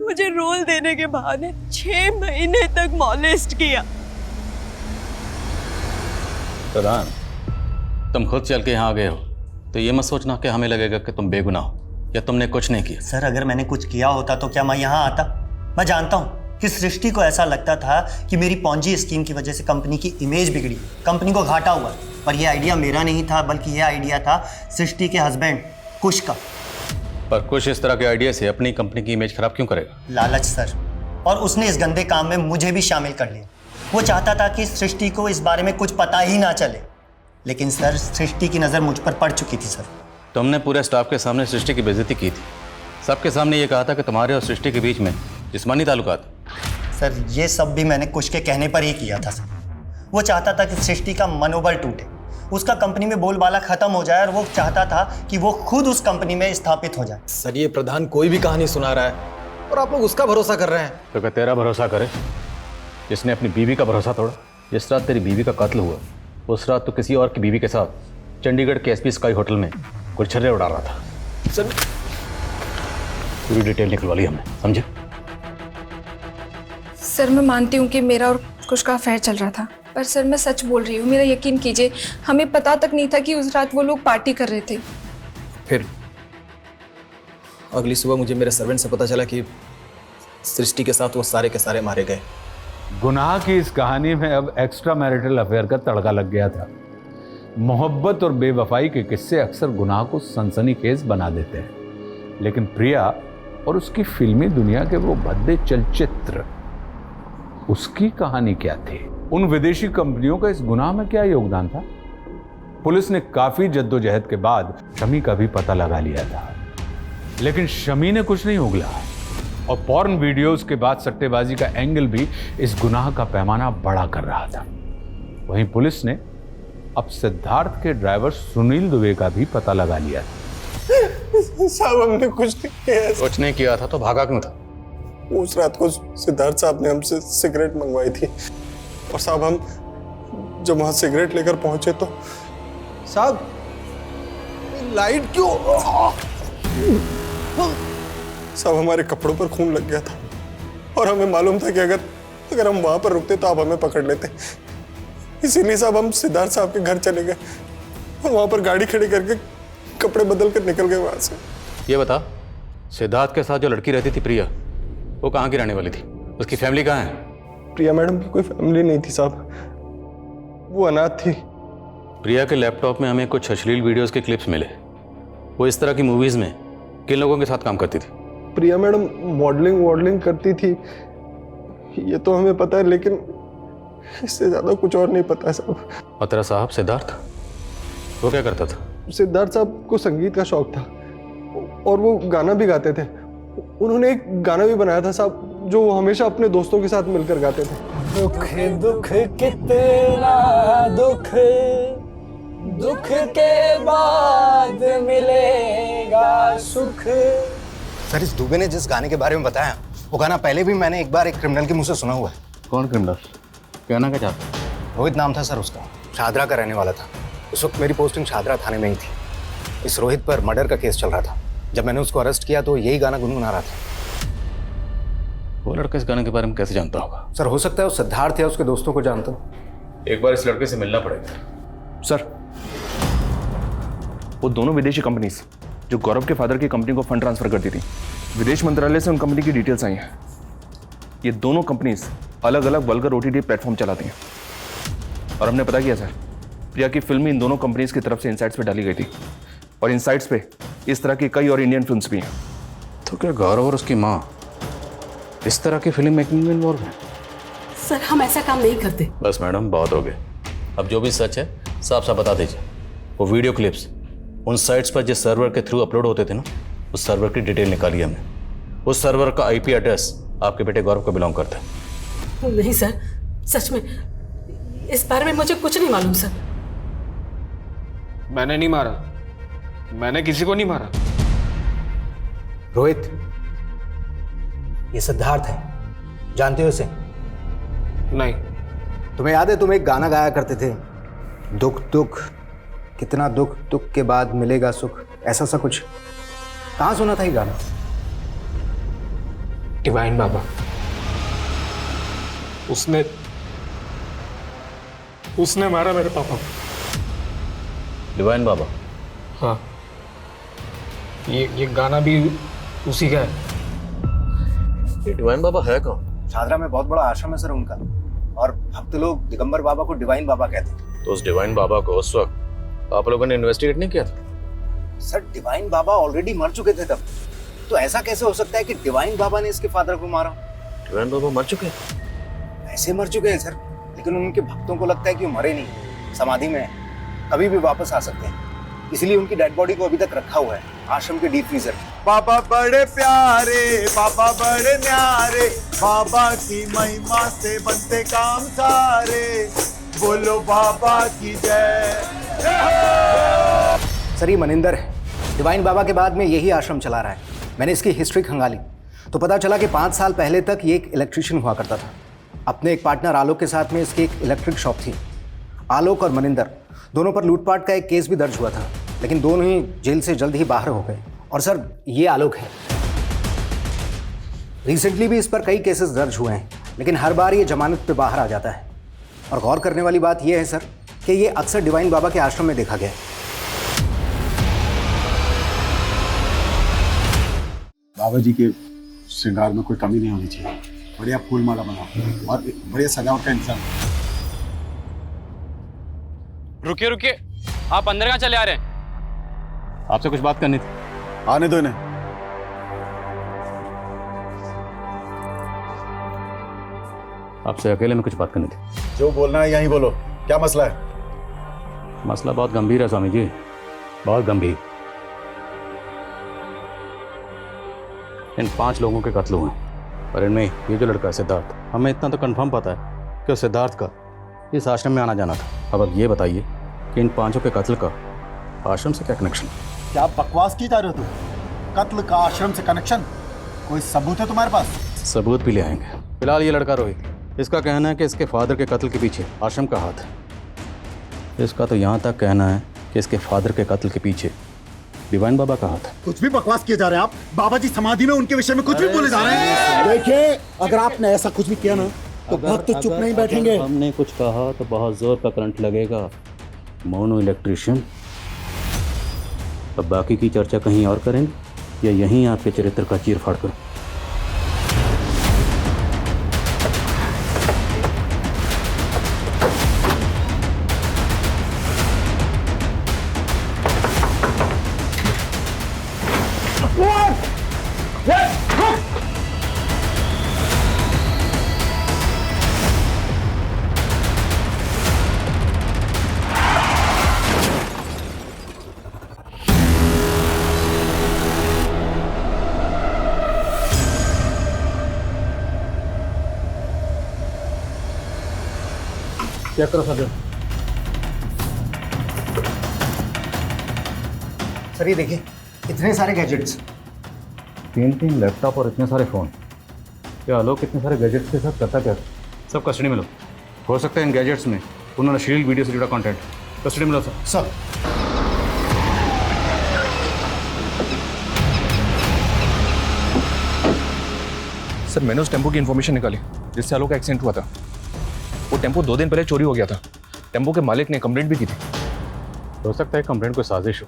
मुझे रोल देने के बहाने 6 महीने तक मॉलेस्ट किया। प्रधान, तुम खुद चल के यहाँ आ गए हो तो ये मत सोचना कि हमें लगेगा कि तुम बेगुनाह हो या तुमने कुछ नहीं किया। सर अगर मैंने कुछ किया होता तो क्या मैं यहाँ आता? मैं जानता हूँ कि सृष्टि को ऐसा लगता था कि मेरी पॉन्जी स्कीम की वजह से कंपनी की इमेज बिगड़ी, कंपनी को घाटा हुआ, पर यह आइडिया मेरा नहीं था बल्कि यह आइडिया था सृष्टि के हस्बैंड कुश का। पर कुछ इस तरह के आइडिया से अपनी कंपनी की इमेज खराब क्यों करेगा? लालच सर, और उसने इस गंदे काम में मुझे भी शामिल कर लिया। वो चाहता था कि सृष्टि को इस बारे में कुछ पता ही ना चले, लेकिन सर सृष्टि की नज़र मुझ पर पड़ चुकी थी। सर तुमने पूरे स्टाफ के सामने सृष्टि की बेइज्जती की थी, सबके सामने ये कहा था कि तुम्हारे और सृष्टि के बीच में जिस्मानी ताल्लुकात। सर ये सब भी मैंने कुश के कहने पर ही किया था सर। वो चाहता था कि सृष्टि का मनोबल टूटे, उसका कंपनी में बोलबाला खत्म हो जाए, और वो चाहता था कि वो खुद उस कंपनी में स्थापित हो जाए। सर ये प्रधान कोई भी कहानी सुना रहा है और आप लोग उसका भरोसा कर रहे हैं। तो क्या तेरा भरोसा करे जिसने अपनी बीवी का भरोसा तोड़ा? जिस रात तेरी बीवी का कत्ल हुआ उस रात तो किसी और की बीवी के साथ चंडीगढ़ के एसपी स्काई होटल में गुलछर्रे उड़ा रहा था। सर पूरी डिटेल निकलवा ली हमने, समझे? सर मैं मानती हूँ कि मेरा और कुछ का अफेयर चल रहा था, पर सर मैं सच बोल रही हूँ, मेरा यकीन कीजिए, हमें पता तक नहीं था कि उस रात वो लोग पार्टी कर रहे थे। फिर अगली सुबह मुझे मेरे सर्वेंट से पता चला कि सृष्टि के साथ वो सारे के सारे मारे गए। गुनाह की इस कहानी में अब एक्स्ट्रा मैरिटल अफेयर का तड़का लग गया था। मोहब्बत और बेवफाई के किस्से अक्सर गुनाह को सनसनीखेज बना देते हैं, लेकिन प्रिया और उसकी फिल्मी दुनिया के वो भद्दे चलचित्र, उसकी कहानी क्या थी? उन विदेशी कंपनियों का इस गुनाह में क्या योगदान था? पुलिस ने काफी जद्दोजहद के बाद शमी का भी पता लगा लिया था, लेकिन शमी ने कुछ नहीं उगला और पॉर्न वीडियोस के बाद सट्टेबाजी का एंगल भी इस गुनाह का पैमाना बड़ा कर रहा था। वहीं पुलिस ने अब सिद्धार्थ के ड्राइवर सुनील दुबे का भी पता लगा लिया था। साहब हमने कुछ नहीं किया। कुछ नहीं किया था तो भागा क्यों था? उस रात को सिद्धार्थ साहब ने हमसे सिगरेट मंगवाई थी और साहब हम जब वहां सिगरेट लेकर पहुंचे तो साहब लाइट क्यों? साहब हमारे कपड़ों पर खून लग गया था और हमें मालूम था कि अगर हम वहां पर रुकते तो आप हमें पकड़ लेते। इसीलिए साहब हम सिद्धार्थ साहब के घर चले गए और वहां पर गाड़ी खड़ी करके कपड़े बदल कर निकल गए वहां से। ये बता, सिद्धार्थ के साथ जो लड़की रहती थी प्रिया, वो कहाँ की रहने वाली थी? उसकी फैमिली कहाँ है? प्रिया मैडम की कोई फैमिली नहीं थी साहब, वो अनाथ थी। प्रिया के लैपटॉप में हमें कुछ अश्लील वीडियोस के क्लिप्स मिले। वो इस तरह की मूवीज में किन लोगों के साथ काम करती थी? प्रिया मैडम मॉडलिंग करती थी, ये तो हमें पता है, लेकिन इससे ज्यादा कुछ और नहीं पता है साहब। और तेरा साहब सिद्धार्थ, वो क्या करता था? सिद्धार्थ साहब को संगीत का शौक था और वो गाना भी गाते थे। उन्होंने एक गाना भी बनाया था साहब, जो वो हमेशा अपने दोस्तों के साथ मिलकर गाते थे। दुख दुख कितना दुख, दुख के बाद मिलेगा सुख। सर, इस दुबे ने जिस गाने के बारे में बताया, वो गाना पहले भी मैंने एक बार एक क्रिमिनल के मुंह से सुना हुआ है। कौन क्रिमिनल? कहना क्या चाहता? रोहित नाम था सर उसका, शादरा का रहने वाला था। उस वक्त मेरी पोस्टिंग शादरा थाने में ही थी। इस रोहित पर मर्डर का केस चल रहा था। जब मैंने उसको अरेस्ट किया तो यही गाना गुनगुना रहा था। वो लड़का इस गाने के बारे में कैसे जानता होगा? सर, हो सकता है वो सिद्धार्थ या उसके दोस्तों को जानता हो। एक बार इस लड़के से मिलना पड़ेगा। सर, वो दोनों विदेशी कंपनीज जो गौरव के फादर की कंपनी को फंड ट्रांसफर करती थी, विदेश मंत्रालय से उन कंपनी की डिटेल्स आई हैं। ये दोनों कंपनीज अलग अलग वल्गर ओटीटी प्लेटफॉर्म चलाती हैं और हमने पता किया सर, प्रिया की फिल्म इन दोनों कंपनीज की तरफ से इनसाइट्स पे डाली गई थी और इनसाइट्स पे इस तरह की कई और इंडियन फिल्म्स भी हैं। तो क्या गौरव और उसकी माँ इस तरह की फिल्म मेकिंग में इन्वॉल्व है? सर हम ऐसा काम नहीं करते। बस मैडम, बहुत हो गए। अब जो भी सच है साफ साफ बता दीजिए। वो वीडियो क्लिप्स उन साइट्स पर जिस सर्वर के थ्रू अपलोड होते थे ना, उस सर्वर की डिटेल निकाली हमने। उस सर्वर का आईपी एड्रेस आपके बेटे गौरव को बिलोंग करता है। नहीं सर, सच में इस बारे में मुझे कुछ नहीं मालूम सर। मैंने नहीं मारा, मैंने किसी को नहीं मारा। रोहित, ये सिद्धार्थ है, जानते हो इसे? नहीं। तुम्हें याद है तुम एक गाना गाया करते थे, दुख दुख कितना दुख, दुख के बाद मिलेगा सुख, ऐसा सा कुछ? कहाँ सुना था ये गाना? डिवाइन बाबा। उसने मारा मेरे पापा। डिवाइन बाबा? हाँ, ये गाना भी उसी का है। ये डिवाइन बाबा है कौन? शादरा में बहुत बड़ा आश्रम है सर उनका, और भक्त लोग दिगंबर बाबा को डिवाइन बाबा कहते हैं। तो उस डिवाइन बाबा को उस वक्त आप लोगों ने इन्वेस्टिगेट नहीं किया था? सर, डिवाइन बाबा ऑलरेडी मर चुके थे तब, तो ऐसा कैसे हो सकता है कि डिवाइन बाबा ने इसके फादर को मारा? डिवाइन बाबा मर चुके हैं? ऐसे मर चुके हैं सर, लेकिन उनके भक्तों को लगता है कि वो मरे नहीं, समाधि में कभी भी वापस आ सकते हैं, इसलिए उनकी डेड बॉडी को अभी तक रखा हुआ है आश्रम के डीप फ्रीजर। बाबा बड़े प्यारे, बाबा बड़े न्यारे, बाबा की महिमा से बनते काम सारे, बोलो बाबा की जय। सर, ये मनिंदर है, डिवाइन बाबा के बाद में यही आश्रम चला रहा है। मैंने इसकी हिस्ट्री खंगाली तो पता चला कि 5 साल पहले तक ये एक इलेक्ट्रिशियन हुआ करता था। अपने एक पार्टनर आलोक के साथ में इसकी एक इलेक्ट्रिक शॉप थी। आलोक और मनिंदर दोनों पर लूटपाट का एक केस भी दर्ज हुआ था, लेकिन दोनों ही जेल से जल्द ही बाहर हो गए। और सर, ये आलोक है। रिसेंटली भी इस पर कई केसेस दर्ज हुए हैं, लेकिन हर बार ये जमानत पे बाहर आ जाता है। और गौर करने वाली बात यह है सर कि ये अक्सर डिवाइन बाबा के आश्रम में देखा गया है। बाबा जी के श्रृंगार में कोई कमी नहीं होनी चाहिए। बढ़िया फूल माला बनाओ और बढ़िया सजावट का इंतजाम। रुकिए रुकिए, आप अंदर कहाँ चले आ रहे हैं? आपसे कुछ बात करनी थी। आने दो इन्हें। आपसे अकेले में कुछ बात करनी थी। जो बोलना है यहीं बोलो। क्या मसला है? मसला बहुत गंभीर है स्वामी जी, बहुत गंभीर। इन 5 लोगों के कत्ल हुए हैं और इनमें ये जो लड़का है सिद्धार्थ, हमें इतना तो कंफर्म पता है कि सिद्धार्थ का इस आश्रम में आना जाना था। अब ये बताइए कि इन 5 के कत्ल का आश्रम से क्या कनेक्शन? क्या बकवास की जा रहे हो तुम? कत्ल का आश्रम से कनेक्शन? कोई सबूत है तुम्हारे पास? सबूत भी ले आएंगे। फिलहाल ये लड़का रोहित, इसका कहना है कि इसके फादर के कत्ल के पीछे आश्रम का हाथ है। इसका तो यहाँ तक कहना है कि इसके फादर के कत्ल के पीछे डिवाइन बाबा का हाथ है। कुछ भी बकवास किए जा रहे हैं आप। बाबा जी समाधि में उनके विषय में कुछ भी बोले जा रहे हैं। देखिए, अगर आपने ऐसा कुछ भी किया ना तो भक्त तो चुप नहीं बैठेंगे। हमने कुछ कहा तो बहुत जोर का करंट लगेगा। Mono electrician. अब बाकी की चर्चा कहीं और करेंगे या यहीं आपके चरित्र का चीर फाड़ करें? चेक करो सर, ये देखिए इतने सारे गैजेट्स। 3 लैपटॉप और इतने सारे फ़ोन। क्या आलोक इतने सारे गैजेट्स के साथ करता क्या? सब कस्टडी में लो। हो सकता है इन गैजेट्स में उन्होंने अश्लील वीडियो से जुड़ा कंटेंट। कस्टडी में लो सर। सर मैंने उस टेम्पो की इन्फॉर्मेशन निकाली जिससे आलोक का एक्सीडेंट हुआ था। वो टेम्पो 2 दिन पहले चोरी हो गया था। टेम्पो के मालिक ने कंप्लेंट भी की थी। हो सकता है कंप्लेंट कोई साजिश हो।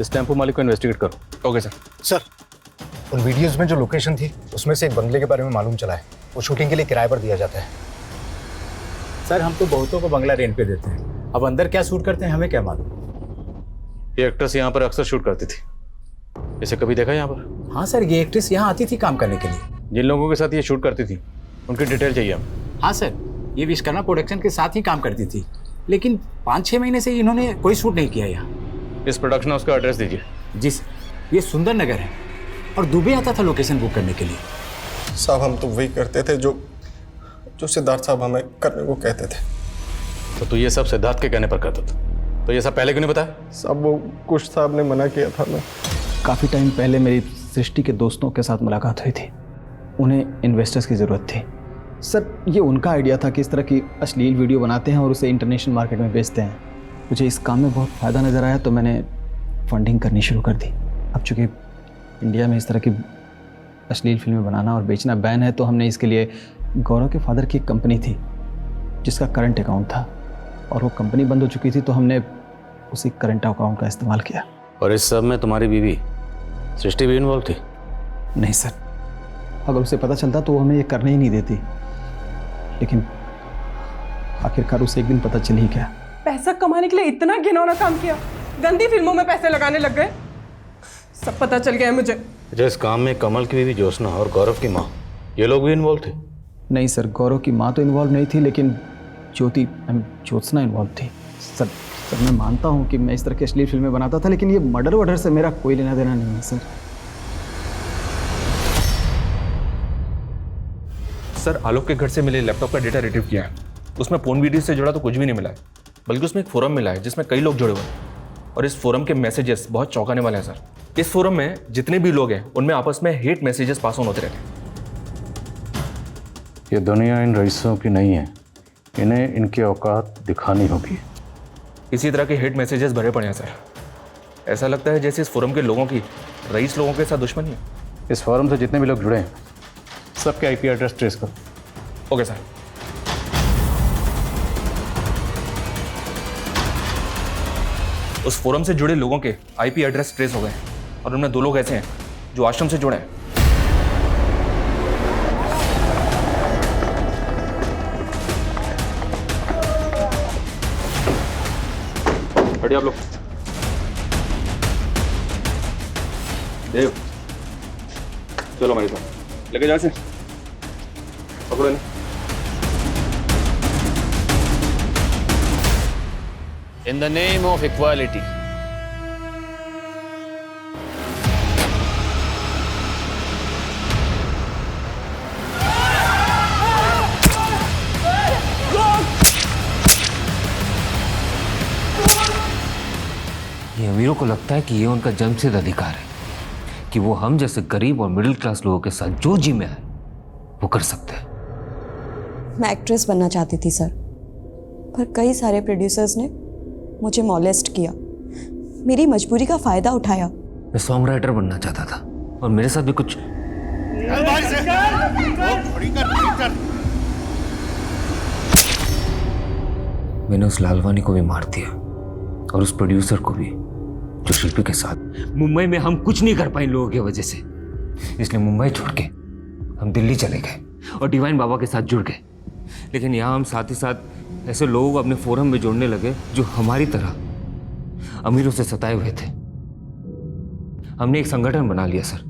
इस टेम्पो मालिक को इन्वेस्टिगेट करो। Okay sir. सर, उन वीडियोस में जो लोकेशन थी उसमें से एक बंगले के बारे में मालूम चला है। वो शूटिंग के लिए किराए पर दिया जाता है। सर, हम तो बहुतों को बंगला रेंट पे देते हैं। अब अंदर क्या शूट करते हैं हमें क्या मालूम। ये एक्ट्रेस यहाँ पर अक्सर शूट करती थी। इसे कभी देखा यहाँ पर? हाँ सर, ये एक्ट्रेस यहाँ आती थी काम करने के लिए। जिन लोगों के साथ ये शूट करती थी उनकी डिटेल चाहिए हमें। हाँ सर, ये विश्वकर्मा प्रोडक्शन के साथ ही काम करती थी, लेकिन 5-6 महीने से इन्होंने कोई शूट नहीं किया यहाँ। इस प्रोडक्शन हाउस का एड्रेस दीजिए। जी सर, ये सुंदर नगर है और दुबे आता था लोकेशन बुक करने के लिए। साहब, हम तो वही करते थे जो सिद्धार्थ साहब हमें करने को कहते थे। तो तू ये सब सिद्धार्थ के कहने पर करता था? तो ये सब पहले क्यों नहीं बताया? साहब, वो कुछ साहब ने मना किया था। मैं काफ़ी टाइम पहले मेरी सृष्टि के दोस्तों के साथ मुलाकात हुई थी। उन्हें इन्वेस्टर्स की ज़रूरत थी। सर, ये उनका आइडिया था कि इस तरह की अश्लील वीडियो बनाते हैं और उसे इंटरनेशनल मार्केट में बेचते हैं। मुझे इस काम में बहुत फ़ायदा नज़र आया तो मैंने फंडिंग करनी शुरू कर दी। अब चूँकि इंडिया में इस तरह की अश्लील फिल्में बनाना और बेचना बैन है, तो हमने इसके लिए गौरव के फादर की एक कंपनी थी जिसका करंट अकाउंट था और वो कंपनी बंद हो चुकी थी, तो हमने उसी करंट अकाउंट का इस्तेमाल किया। और इस सब में तुम्हारी बीवी सृष्टि भी इन्वॉल्व थी? नहीं सर, अगर उसे पता चलता तो वो हमें ये करने ही नहीं देती, लेकिन आखिरकार उसे एक दिन पता चल ही गया। पैसा कमाने के लिए इतना घिनौना काम किया, गंदी फिल्मों में पैसे लगाने लग गए। सब पता चल गया है मुझे। अच्छा, इस काम में कमल की बीवी ज्योत्सना और गौरव की माँ, ये लोग भी इन्वॉल्व थे? नहीं सर, गौरव की माँ तो इन्वॉल्व नहीं थी, लेकिन ज्योत्सना इन्वॉल्व थी। सर, मैं मानता हूँ कि मैं इस तरह की अश्लील फिल्में बनाता था, लेकिन ये मर्डर वर्डर से मेरा कोई लेना देना नहीं है सर। सर, आलोक के घर से मिले लैपटॉप का डेटा रिट्रीव किया है। उसमें फोन वीडियो से जुड़ा तो कुछ भी नहीं मिला है, बल्कि उसमें एक फोरम मिला है जिसमें कई लोग जुड़े हुए हैं और इस फोरम के मैसेजेस बहुत चौंकाने वाले हैं सर। इस फोरम में जितने भी लोग हैं उनमें आपस में हेट मैसेजेस पास ऑन होते रहते हैं। ये दुनिया इन रईसों की नहीं है, इन्हें इनकी औकात दिखानी होगी। इसी तरह के हेट मैसेजेस भरे पड़े हैं सर। ऐसा लगता है जैसे इस फोरम के लोगों की रईस लोगों के साथ दुश्मनी है। इस फोरम से जितने भी लोग जुड़े हैं सबके आईपी एड्रेस ट्रेस करो। Okay sir. उस फोरम से जुड़े लोगों के आईपी एड्रेस ट्रेस हो गए और उनमें 2 लोग ऐसे हैं जो आश्रम से जुड़े हैं। हटिए आप लोग। देव चलो हमारे साथ, लेके जा से पकड़ो इन्हें। In the name of equality. ये अमीरों को लगता है कि ये उनका जन्मसिद्ध अधिकार है कि वो हम जैसे गरीब और मिडिल क्लास लोगों के साथ जो जी में आए वो कर सकते हैं। मैं एक्ट्रेस बनना चाहती थी सर, पर कई सारे प्रोड्यूसर्स ने मुझे मॉलेस्ट किया, मेरी मजबूरी का फायदा उठाया। मैं सॉन्ग राइटर बनना चाहता था और मेरे साथ भी कुछ मैंने उस लालवानी को भी मार दिया और उस प्रोड्यूसर को भी जो शिल्पी के साथ। मुंबई में हम कुछ नहीं कर पाए इन लोगों की वजह से, इसलिए मुंबई छोड़ के हम दिल्ली चले गए और डिवाइन बाबा के साथ जुड़ गए। लेकिन यहाँ हम साथ ही साथ ऐसे लोगों को अपने फोरम में जोड़ने लगे जो हमारी तरह अमीरों से सताए हुए थे। हमने एक संगठन बना लिया सर।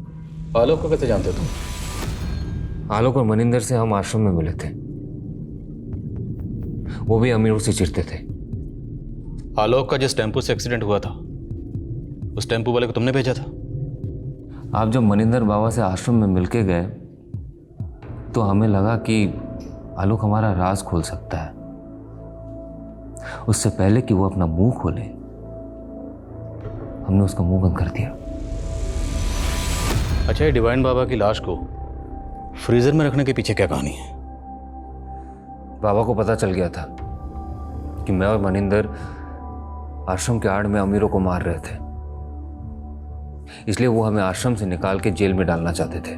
आलोक को कैसे जानते तुम? आलोक और मनिंदर से हम आश्रम में मिले थे, वो भी अमीरों से चिढ़ते थे। आलोक का जिस टेम्पो से एक्सीडेंट हुआ था उस टेम्पो वाले को तुमने भेजा था? आप जब मनिंदर बाबा से आश्रम में मिलके गए तो हमें लगा कि आलोक हमारा राज खोल सकता है। उससे पहले कि वो अपना मुंह खोले हमने उसका मुंह बंद कर दिया। अच्छा, ये डिवाइन बाबा की लाश को फ्रीजर में रखने के पीछे क्या कहानी है? बाबा को पता चल गया था कि मैं और मनिंदर आश्रम के आड़ में अमीरों को मार रहे थे, इसलिए वो हमें आश्रम से निकाल के जेल में डालना चाहते थे,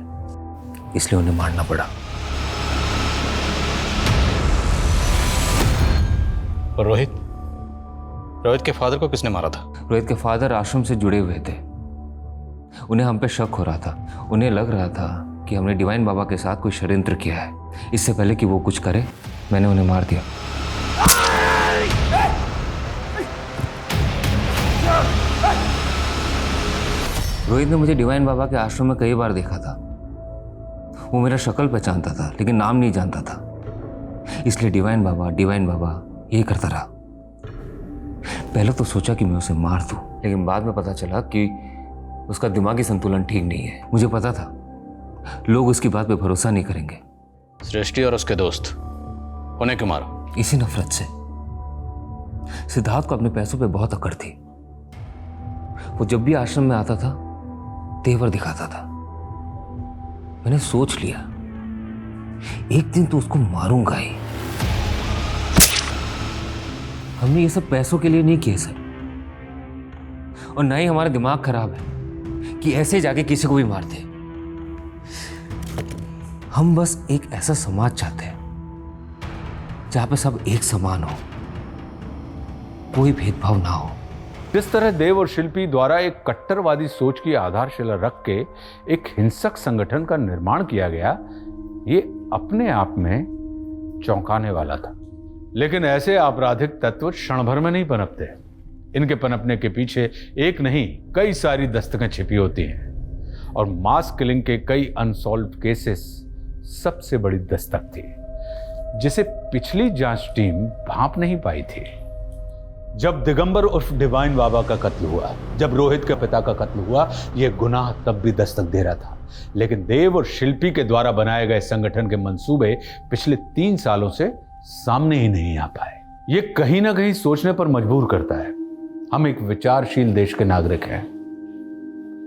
इसलिए उन्हें मारना पड़ा। और रोहित के फादर को किसने मारा था? रोहित के फादर आश्रम से जुड़े हुए थे, उन्हें हम पे शक हो रहा था। उन्हें लग रहा था कि हमने डिवाइन बाबा के साथ कोई षड्यंत्र किया है। इससे पहले कि वो कुछ करे मैंने उन्हें मार दिया। रोहित ने मुझे डिवाइन बाबा के आश्रम में कई बार देखा था। वो मेरा शक्ल पहचानता था लेकिन नाम नहीं जानता था, इसलिए डिवाइन बाबा यही करता रहा। पहले तो सोचा कि मैं उसे मार दूं, लेकिन बाद में पता चला कि उसका दिमागी संतुलन ठीक नहीं है। मुझे पता था लोग उसकी बात पे भरोसा नहीं करेंगे। सृष्टि और उसके दोस्त उन्हें क्यों मारा? इसी नफरत से। सिद्धार्थ को अपने पैसों पे बहुत अकड़ थी। वो जब भी आश्रम में आता था तेवर दिखाता था। मैंने सोच लिया एक दिन तो उसको मारूंगा ही। हमने ये सब पैसों के लिए नहीं किए सर, और ना ही हमारा दिमाग खराब है कि ऐसे जाके किसी को भी मारते। हम बस एक ऐसा समाज चाहते हैं जहां पे सब एक समान हो, कोई भेदभाव ना हो। जिस तरह देव और शिल्पी द्वारा एक कट्टरवादी सोच की आधारशिला रख के एक हिंसक संगठन का निर्माण किया गया, ये अपने आप में चौंकाने वाला था। लेकिन ऐसे आपराधिक तत्व क्षण भर में नहीं पनपते। इनके पनपने के पीछे एक नहीं कई सारी दस्तकें छिपी होती हैं, और मास किलिंग के कई अनसॉल्व्ड केसेस सबसे बड़ी दस्तक थी, जिसे पिछली जांच टीम भांप नहीं पाई थी। जब दिगंबर उर्फ डिवाइन बाबा का कत्ल हुआ, जब रोहित के पिता का कत्ल हुआ, यह गुनाह तब भी दस्तक दे रहा था। लेकिन देव और शिल्पी के द्वारा बनाए गए संगठन के मंसूबे पिछले 3 सालों से सामने ही नहीं आ पाए। ये कहीं ना कहीं सोचने पर मजबूर करता है। हम एक विचारशील देश के नागरिक हैं,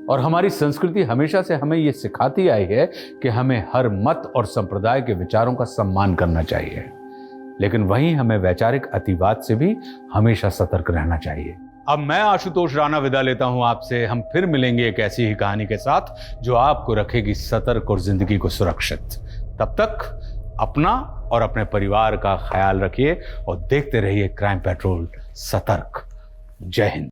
और हमारी संस्कृति हमेशा से हमें यह सिखाती आई है कि हमें हर मत और संप्रदाय के विचारों का सम्मान करना चाहिए। लेकिन वहीं हमें वैचारिक अतिवाद से भी हमेशा सतर्क रहना चाहिए। अब मैं आशुतोष राणा विदा लेता हूं आपसे। हम फिर मिलेंगे एक ऐसी ही कहानी के साथ जो आपको रखेगी सतर्क और जिंदगी को सुरक्षित। तब तक अपना और अपने परिवार का ख्याल रखिए और देखते रहिए क्राइम पेट्रोल सतर्क। जय हिंद।